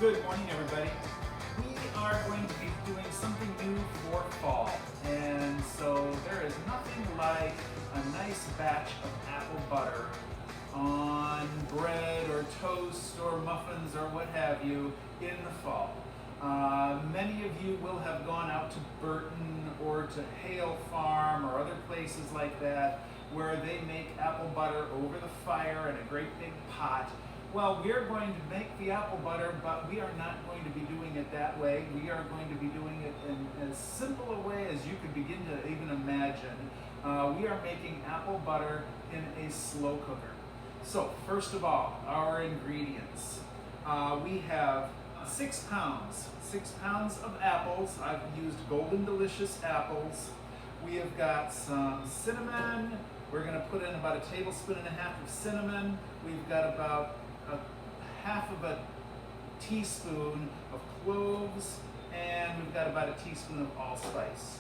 Good morning, everybody. We are going to be doing something new for fall, and so there is nothing like a nice batch of apple butter on bread or toast or muffins or what have you in the fall. Many of you will have gone out to Burton or to Hale Farm or other places like that where they make apple butter over the fire in a great big pot. Well, we're going to make the apple butter, but we are not going to be doing it that way. We are going to be doing it in as simple a way as you could begin to even imagine. We are making apple butter in a slow cooker. So, first of all, our ingredients. We have 6 pounds of apples. I've used Golden Delicious apples. We have got some cinnamon. We're going to put in about 1.5 tablespoons of cinnamon. We've got about half of a teaspoon of cloves, and we've got about 1 teaspoon of allspice.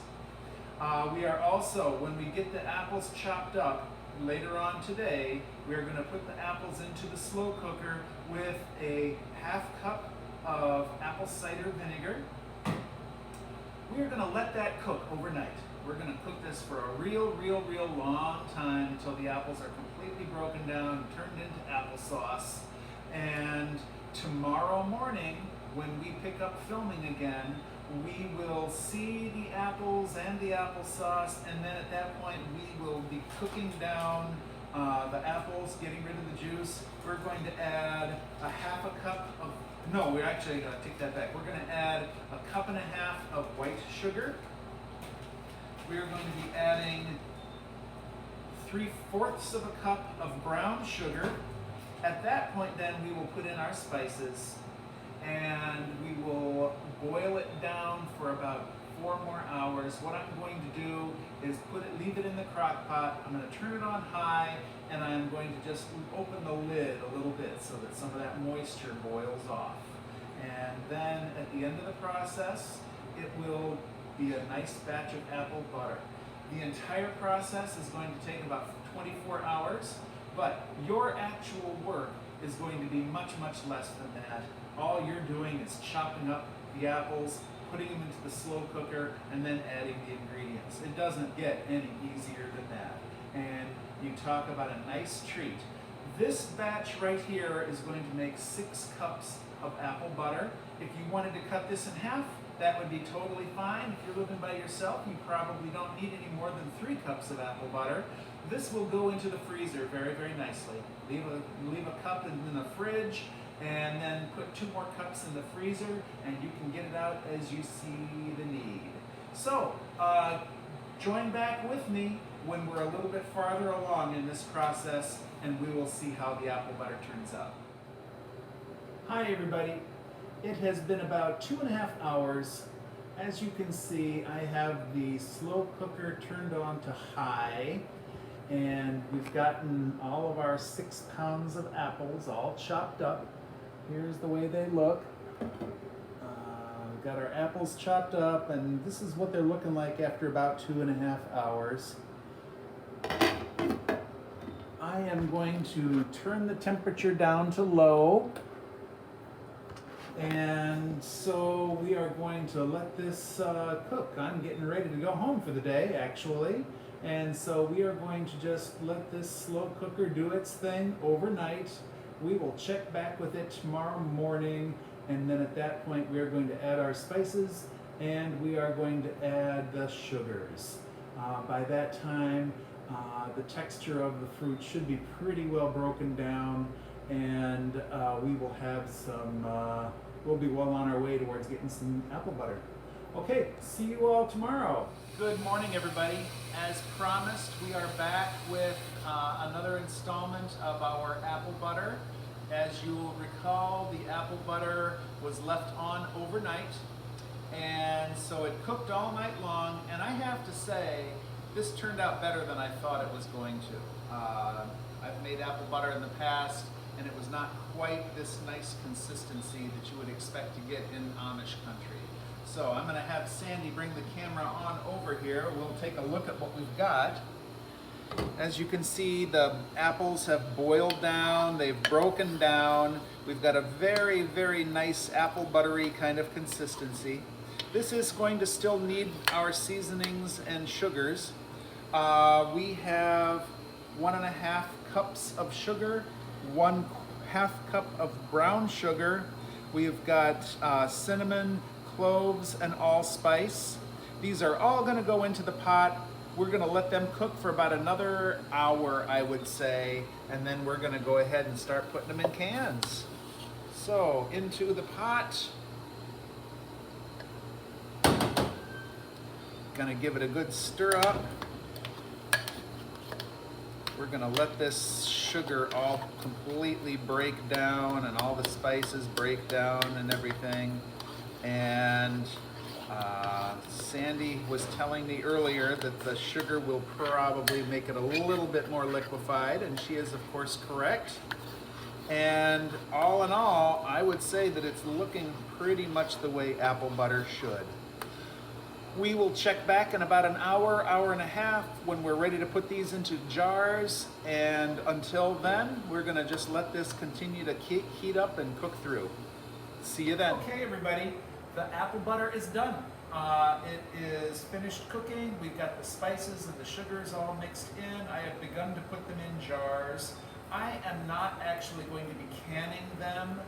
We are also, when we get the apples chopped up later on today, we're going to put the apples into the slow cooker with a 1/2 cup of apple cider vinegar. We're going to let that cook overnight. We're going to cook this for a real long time until the apples are completely broken down and turned into applesauce. And tomorrow morning, when we pick up filming again, we will see the apples and the applesauce, and then at that point we will be cooking down the apples, getting rid of the juice. We're going to add a 1/2 cup of, no, we're actually going to take that back. We're going to add 1.5 cups of white sugar. We're going to be adding 3/4 cup of brown sugar. At that point then we will put in our spices and we will boil it down for about 4 more hours. What I'm going to do is leave it in the crock pot. I'm going to turn it on high, and I'm going to just open the lid a little bit so that some of that moisture boils off. And then at the end of the process, it will be a nice batch of apple butter. The entire process is going to take about 24 hours, but your actual work is going to be much less than that. All you're doing is chopping up the apples, putting them into the slow cooker, and then adding the ingredients. It doesn't get any easier than that. And you talk about a nice treat. This batch right here is going to make 6 cups of apple butter. If you wanted to cut this in half, that would be totally fine. If you're living by yourself, you probably don't need any more than 3 cups of apple butter. This will go into the freezer very nicely. Leave a cup in the fridge, and then put 2 more cups in the freezer, and you can get it out as you see the need. So, join back with me when we're a little bit farther along in this process, and we will see how the apple butter turns out. Hi everybody. It has been about 2.5 hours. As you can see, I have the slow cooker turned on to high, and we've gotten all of our 6 pounds of apples all chopped up. Here's the way they look. We've got our apples chopped up, and this is what they're looking like after about 2.5 hours. I am going to turn the temperature down to low. And so we are going to let this cook. I'm getting ready to go home for the day, actually. And so we are going to just let this slow cooker do its thing overnight. We will check back with it tomorrow morning, and then at that point we are going to add our spices, and we are going to add the sugars. By that time, the texture of the fruit should be pretty well broken down, and we will have some, we'll be well on our way towards getting some apple butter. Okay, see you all tomorrow. Good morning, everybody. As promised, we are back with another installment of our apple butter. As you will recall, the apple butter was left on overnight, and so it cooked all night long, and I have to say, this turned out better than I thought it was going to. I've made apple butter in the past, and it was not quite this nice consistency that you would expect to get in Amish country. So I'm going to have Sandy bring the camera on over here. We'll take a look at what we've got. As you can see, the apples have boiled down, they've broken down. We've got a very, very nice apple buttery kind of consistency. This is going to still need our seasonings and sugars. We have 1.5 cups of sugar, 1/2 cup of brown sugar. We've got cinnamon, cloves, and allspice. These are all gonna go into the pot. We're gonna let them cook for about another hour, I would say, and then we're gonna go ahead and start putting them in cans. So, into the pot. Gonna give it a good stir up. We're gonna let this sugar all completely break down and all the spices break down and everything. And Sandy was telling me earlier that the sugar will probably make it a little bit more liquefied, and she is of course correct. And all in all, I would say that it's looking pretty much the way apple butter should. We will check back in about an hour, hour and a half when we're ready to put these into jars. And until then, we're gonna just let this continue to heat up and cook through. See you then. Okay, everybody, the apple butter is done. It is finished cooking. We've got the spices and the sugars all mixed in. I have begun to put them in jars. I am not actually going to be canning them.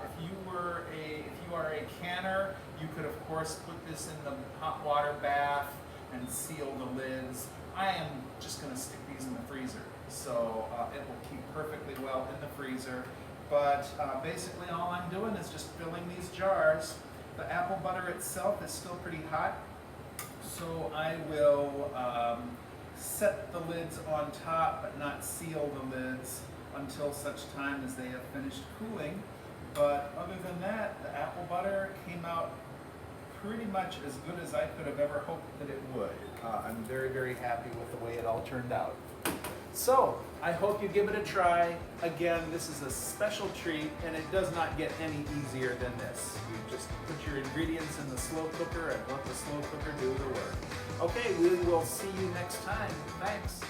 If you are a canner, you could of course put this in the hot water bath and seal the lids. I am just going to stick these in the freezer, so it will keep perfectly well in the freezer. But basically all I'm doing is just filling these jars. The apple butter itself is still pretty hot, so I will set the lids on top but not seal the lids until such time as they have finished cooling. But other than that, the apple butter came out pretty much as good as I could have ever hoped that it would. I'm very, very happy with the way it all turned out. So, I hope you give it a try. Again, this is a special treat, and it does not get any easier than this. You just put your ingredients in the slow cooker and let the slow cooker do the work. Okay, we will see you next time. Thanks.